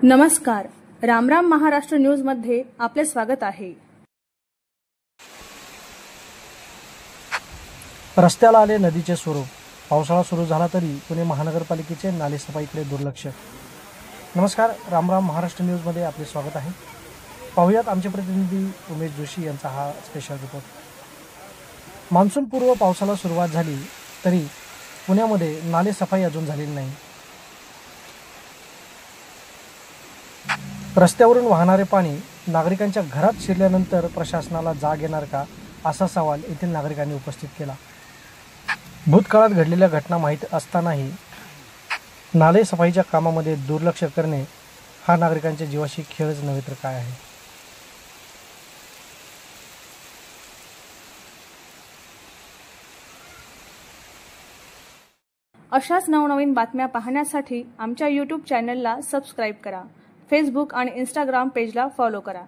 नमस्कार, रामराम महाराष्ट्र न्यूज मध्ये आपले स्वागत आहे। रस्त्याला आले नदीचे स्वरूप। पावसाळा सुरू झाला तरी पुणे महानगरपालिकेचे नालेसफाईकडे दुर्लक्ष। नमस्कार, रामराम महाराष्ट्र न्यूज मध्ये आपले स्वागत आहे। पाहुयात आमचे प्रतिनिधी उमेश जोशी यांचा हा स्पेशल रिपोर्ट। मान्सून पूर्व पावसाला सुरुवात झाली तरी पुण्यामध्ये नालेसफाई अजून झालेली नाही। रस्त्यावरून वाहणारे पाणी नागरिकांच्या घरात शिरल्यानंतर प्रशासनाला जाग येणार का, असा सवाल येथील नागरिकांनी उपस्थित केला। भूतकाळात घडलेल्या घटना माहीत असतानाही नाले सफाईच्या कामामध्ये दुर्लक्ष करणे हा नागरिकांच्या जीवाशी खेळच नव्हे तर काय आहे। अशाच नवनवीन बातम्या पाहण्यासाठी आमच्या YouTube चॅनलला सबस्क्राइब करा। फेसबुक आणि Instagram पेजला फॉलो करा।